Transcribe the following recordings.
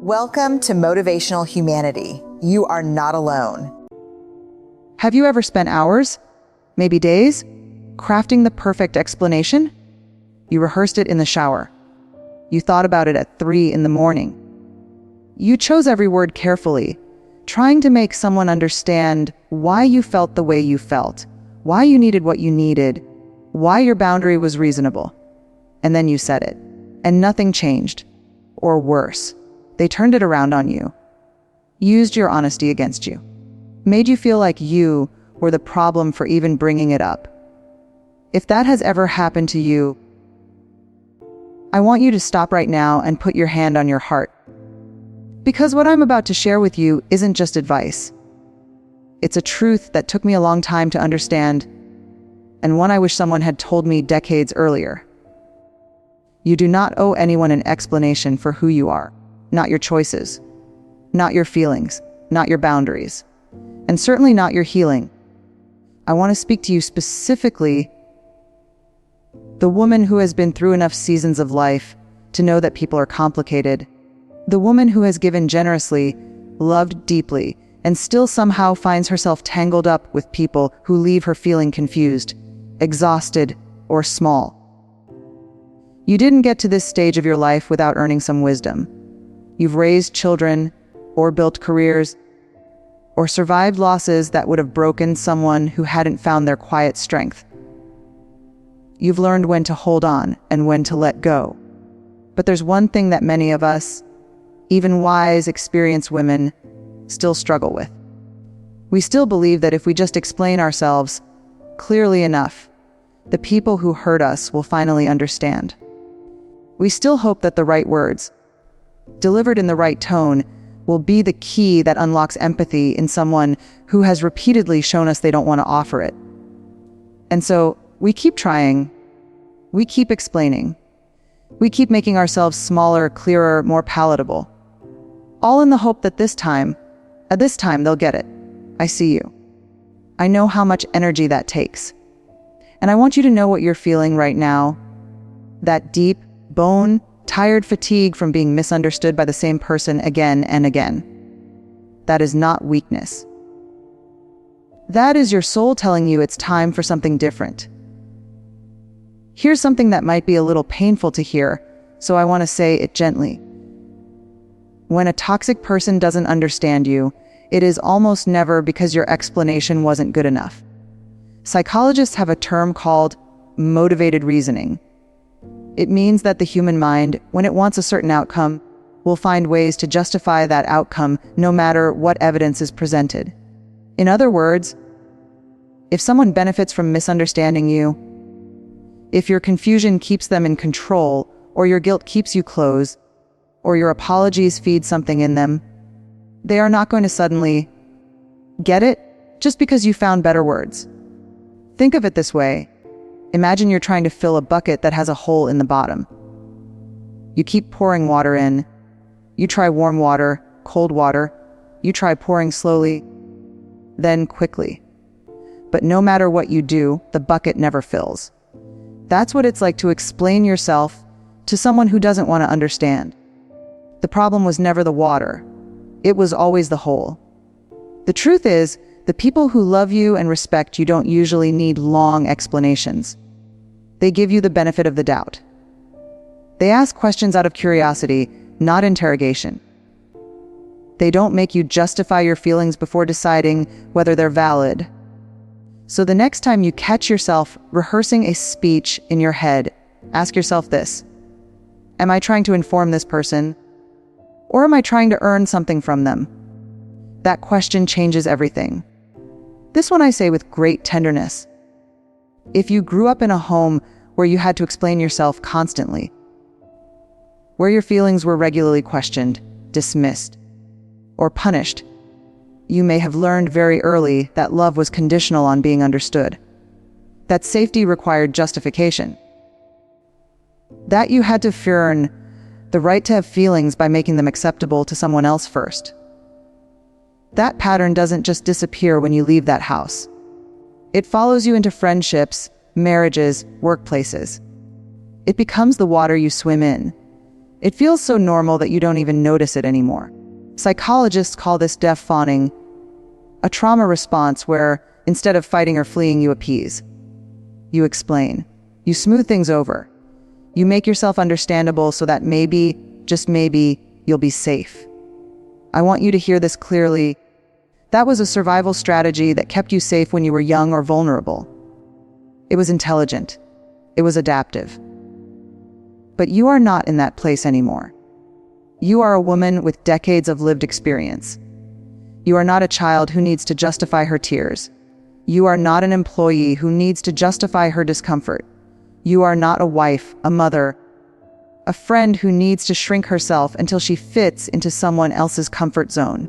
Welcome to Motivational Humanity. You are not alone. Have you ever spent hours, maybe days, crafting the perfect explanation? You rehearsed it in the shower. You thought about it at 3 in the morning. You chose every word carefully, trying to make someone understand why you felt the way you felt, why you needed what you needed, why your boundary was reasonable. And then you said it, and nothing changed. Or worse, they turned it around on you, used your honesty against you, made you feel like you were the problem for even bringing it up. If that has ever happened to you, I want you to stop right now and put your hand on your heart. Because what I'm about to share with you isn't just advice. It's a truth that took me a long time to understand, and one I wish someone had told me decades earlier. You do not owe anyone an explanation for who you are, not your choices, not your feelings, not your boundaries, and certainly not your healing. I want to speak to you specifically, the woman who has been through enough seasons of life to know that people are complicated, the woman who has given generously, loved deeply, and still somehow finds herself tangled up with people who leave her feeling confused, exhausted, or small. You didn't get to this stage of your life without earning some wisdom. You've raised children, or built careers, or survived losses that would have broken someone who hadn't found their quiet strength. You've learned when to hold on and when to let go. But there's one thing that many of us, even wise, experienced women, still struggle with. We still believe that if we just explain ourselves clearly enough, the people who hurt us will finally understand. We still hope that the right words, delivered in the right tone, will be the key that unlocks empathy in someone who has repeatedly shown us they don't want to offer it. And so we keep trying, we keep explaining, we keep making ourselves smaller, clearer, more palatable, all in the hope that this time they'll get it. I see you. I know how much energy that takes. And I want you to know what you're feeling right now, that deep, bone-tired fatigue from being misunderstood by the same person again and again. That is not weakness. That is your soul telling you it's time for something different. Here's something that might be a little painful to hear, so I want to say it gently. When a toxic person doesn't understand you, it is almost never because your explanation wasn't good enough. Psychologists have a term called motivated reasoning. It means that the human mind, when it wants a certain outcome, will find ways to justify that outcome no matter what evidence is presented. In other words, if someone benefits from misunderstanding you, if your confusion keeps them in control, or your guilt keeps you close, or your apologies feed something in them, they are not going to suddenly get it just because you found better words. Think of it this way. Imagine you're trying to fill a bucket that has a hole in the bottom. You keep pouring water in. You try warm water, cold water. You try pouring slowly, then quickly. But no matter what you do, the bucket never fills. That's what it's like to explain yourself to someone who doesn't want to understand. The problem was never the water. It was always the hole. The truth is, the people who love you and respect you don't usually need long explanations. They give you the benefit of the doubt. They ask questions out of curiosity, not interrogation. They don't make you justify your feelings before deciding whether they're valid. So the next time you catch yourself rehearsing a speech in your head, ask yourself this: am I trying to inform this person? Or am I trying to earn something from them? That question changes everything. This one I say with great tenderness. If you grew up in a home where you had to explain yourself constantly, where your feelings were regularly questioned, dismissed, or punished, you may have learned very early that love was conditional on being understood, that safety required justification, that you had to earn the right to have feelings by making them acceptable to someone else first. That pattern doesn't just disappear when you leave that house. It follows you into friendships, marriages, workplaces. It becomes the water you swim in, It feels so normal that you don't even notice it anymore. Psychologists call this deaf fawning, a trauma response where, instead of fighting or fleeing, you appease. You explain. You smooth things over. You make yourself understandable so that maybe, just maybe, you'll be safe. I want you to hear this clearly. That was a survival strategy that kept you safe when you were young or vulnerable. It was intelligent. It was adaptive. But you are not in that place anymore. You are a woman with decades of lived experience. You are not a child who needs to justify her tears. You are not an employee who needs to justify her discomfort. You are not a wife, a mother, a friend who needs to shrink herself until she fits into someone else's comfort zone.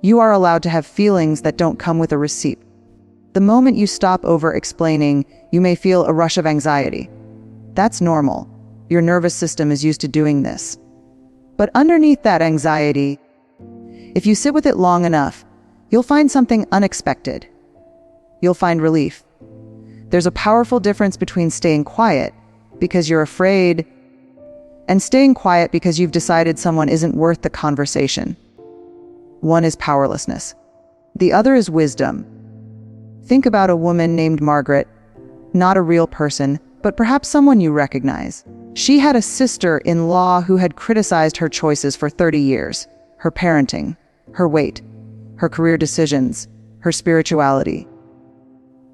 You are allowed to have feelings that don't come with a receipt. The moment you stop over-explaining, you may feel a rush of anxiety. That's normal. Your nervous system is used to doing this. But underneath that anxiety, if you sit with it long enough, you'll find something unexpected. You'll find relief. There's a powerful difference between staying quiet because you're afraid and staying quiet because you've decided someone isn't worth the conversation. One is powerlessness. The other is wisdom. Think about a woman named Margaret, not a real person, but perhaps someone you recognize. She had a sister-in-law who had criticized her choices for 30 years. Her parenting, her weight, her career decisions, her spirituality.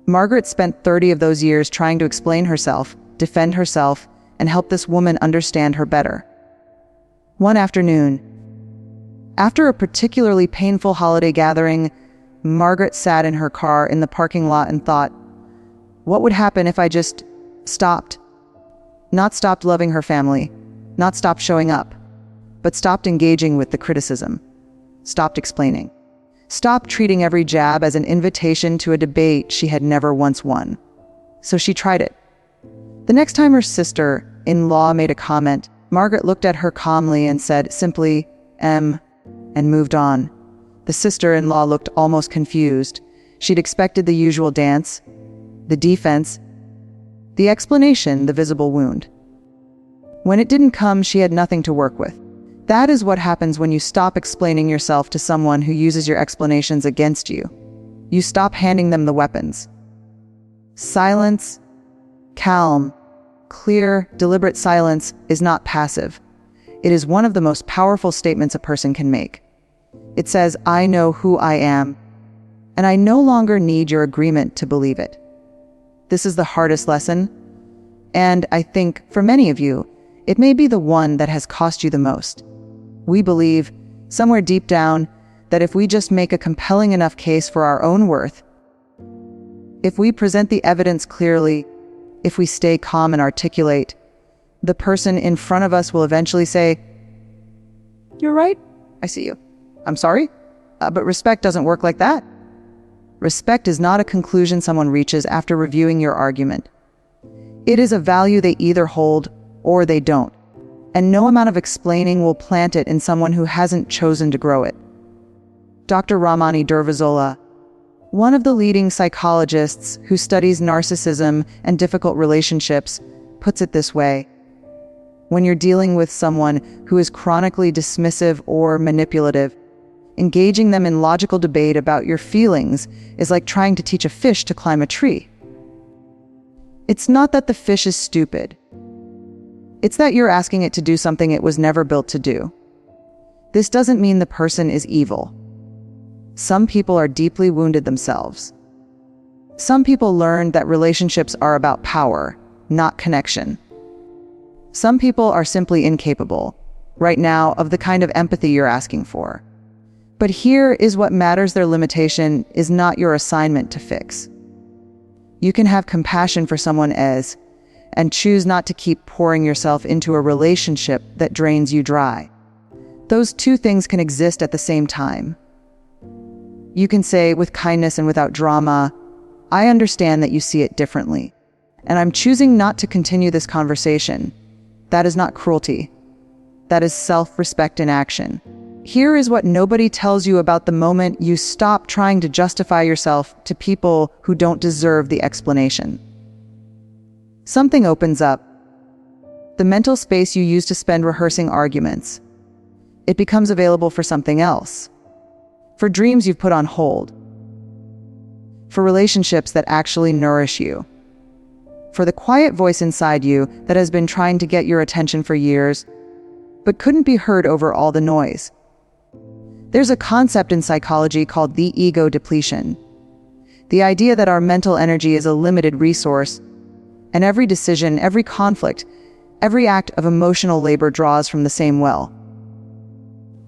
Margaret spent 30 of those years trying to explain herself, defend herself, and help this woman understand her better. One afternoon, after a particularly painful holiday gathering, Margaret sat in her car in the parking lot and thought, what would happen if I just stopped? Not stopped loving her family, not stopped showing up, but stopped engaging with the criticism, stopped explaining, stopped treating every jab as an invitation to a debate she had never once won. So she tried it. The next time her sister-in-law made a comment, Margaret looked at her calmly and said simply, and moved on. The sister-in-law looked almost confused. She'd expected the usual dance, the defense, the explanation, the visible wound. When it didn't come, she had nothing to work with. That is what happens when you stop explaining yourself to someone who uses your explanations against you. You stop handing them the weapons. Silence, calm, clear, deliberate silence is not passive. It is one of the most powerful statements a person can make. It says, I know who I am, and I no longer need your agreement to believe it. This is the hardest lesson, and I think, for many of you, it may be the one that has cost you the most. We believe, somewhere deep down, that if we just make a compelling enough case for our own worth, if we present the evidence clearly, if we stay calm and articulate, the person in front of us will eventually say, you're right, I see you. I'm sorry, but respect doesn't work like that. Respect is not a conclusion someone reaches after reviewing your argument. It is a value they either hold or they don't, and no amount of explaining will plant it in someone who hasn't chosen to grow it. Dr. Ramani Durvazola, one of the leading psychologists who studies narcissism and difficult relationships, puts it this way. When you're dealing with someone who is chronically dismissive or manipulative, engaging them in logical debate about your feelings is like trying to teach a fish to climb a tree. It's not that the fish is stupid. It's that you're asking it to do something it was never built to do. This doesn't mean the person is evil. Some people are deeply wounded themselves. Some people learned that relationships are about power, not connection. Some people are simply incapable, right now, of the kind of empathy you're asking for. But here is what matters: their limitation is not your assignment to fix. You can have compassion for someone else and choose not to keep pouring yourself into a relationship that drains you dry. Those two things can exist at the same time. You can say with kindness and without drama, I understand that you see it differently, and I'm choosing not to continue this conversation. That is not cruelty. That is self-respect in action. Here is what nobody tells you about the moment you stop trying to justify yourself to people who don't deserve the explanation. Something opens up. The mental space you used to spend rehearsing arguments, it becomes available for something else. For dreams you've put on hold. For relationships that actually nourish you. For the quiet voice inside you that has been trying to get your attention for years, but couldn't be heard over all the noise. There's a concept in psychology called the ego depletion. The idea that our mental energy is a limited resource, and every decision, every conflict, every act of emotional labor draws from the same well.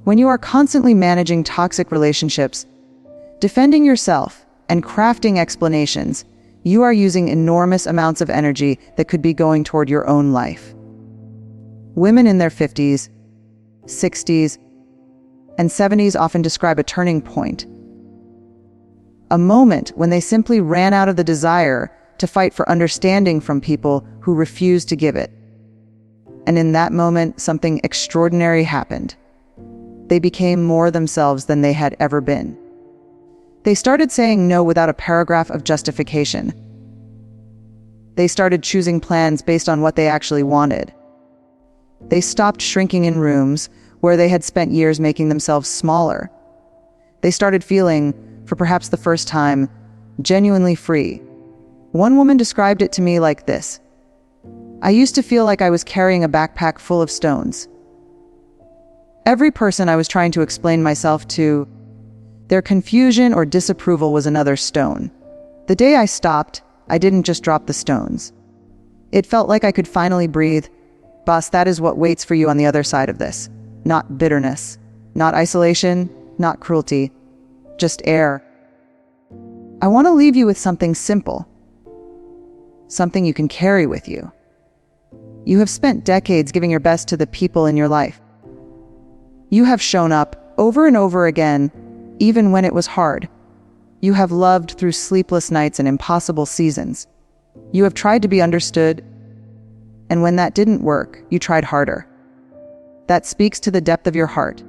When you are constantly managing toxic relationships, defending yourself, and crafting explanations, you are using enormous amounts of energy that could be going toward your own life. Women in their 50s, 60s, and 70s often describe a turning point. A moment when they simply ran out of the desire to fight for understanding from people who refused to give it. And in that moment, something extraordinary happened. They became more themselves than they had ever been. They started saying no without a paragraph of justification. They started choosing plans based on what they actually wanted. They stopped shrinking in rooms where they had spent years making themselves smaller. They started feeling, for perhaps the first time, genuinely free. One woman described it to me like this: I used to feel like I was carrying a backpack full of stones. Every person I was trying to explain myself to, their confusion or disapproval was another stone. The day I stopped, I didn't just drop the stones. It felt like I could finally breathe. Boss, that is what waits for you on the other side of this. Not bitterness, not isolation, not cruelty, just air. I want to leave you with something simple, something you can carry with you. You have spent decades giving your best to the people in your life. You have shown up over and over again, even when it was hard. You have loved through sleepless nights and impossible seasons. You have tried to be understood, and when that didn't work, you tried harder. That speaks to the depth of your heart.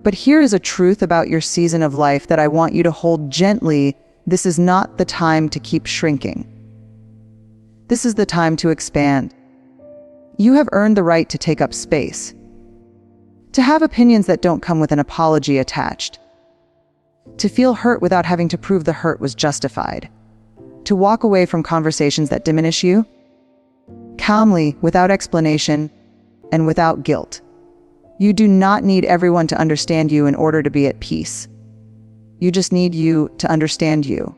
But here is a truth about your season of life that I want you to hold gently. This is not the time to keep shrinking. This is the time to expand. You have earned the right to take up space, to have opinions that don't come with an apology attached, to feel hurt without having to prove the hurt was justified, to walk away from conversations that diminish you, calmly, without explanation, and without guilt. You do not need everyone to understand you in order to be at peace. You just need you to understand you.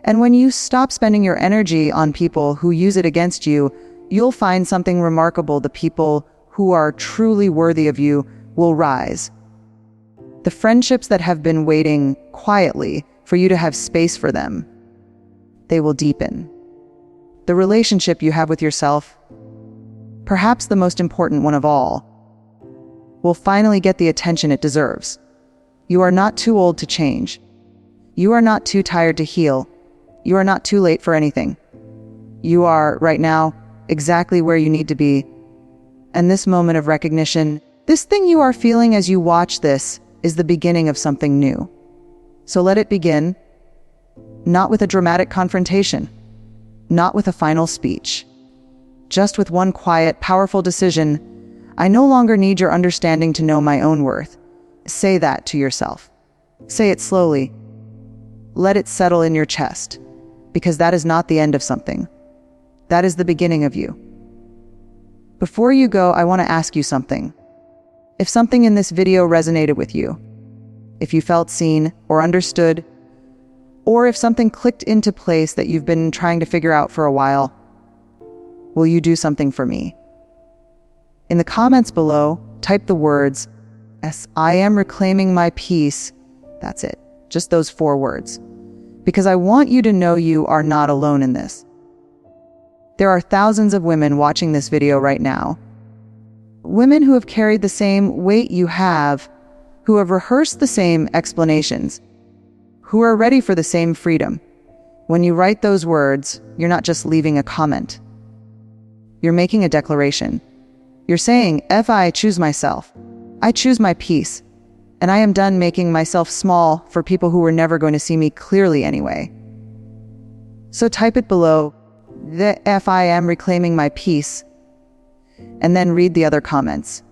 And when you stop spending your energy on people who use it against you, you'll find something remarkable. The people who are truly worthy of you will rise. The friendships that have been waiting quietly for you to have space for them, they will deepen. The relationship you have with yourself, perhaps the most important one of all, will finally get the attention it deserves. You are not too old to change. You are not too tired to heal. You are not too late for anything. You are, right now, exactly where you need to be. And this moment of recognition, this thing you are feeling as you watch this, is the beginning of something new. So let it begin, not with a dramatic confrontation, not with a final speech, just with one quiet, powerful decision. I no longer need your understanding to know my own worth. Say that to yourself. Say it slowly. Let it settle in your chest, because that is not the end of something. That is the beginning of you. Before you go, I want to ask you something. If something in this video resonated with you, if you felt seen or understood, or if something clicked into place that you've been trying to figure out for a while, will you do something for me? In the comments below, type the words, "Yes, I am reclaiming my peace." That's it. Just those 4 words. Because I want you to know you are not alone in this. There are thousands of women watching this video right now. Women who have carried the same weight you have, who have rehearsed the same explanations, who are ready for the same freedom. When you write those words, you're not just leaving a comment. You're making a declaration. You're saying, if I choose myself, I choose my peace, and I am done making myself small for people who were never going to see me clearly anyway. So type it below, if I am reclaiming my peace. and then read the other comments.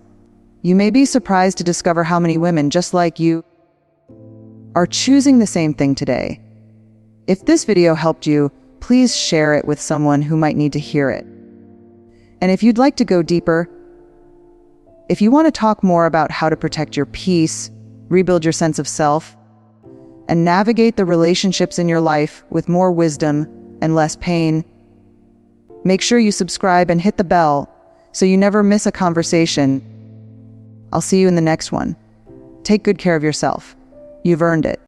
You may be surprised to discover how many women just like you are choosing the same thing today. If this video helped you, please share it with someone who might need to hear it. And if you'd like to go deeper, if you want to talk more about how to protect your peace, rebuild your sense of self, and navigate the relationships in your life with more wisdom and less pain, make sure you subscribe and hit the bell so you never miss a conversation. I'll see you in the next one. Take good care of yourself. You've earned it.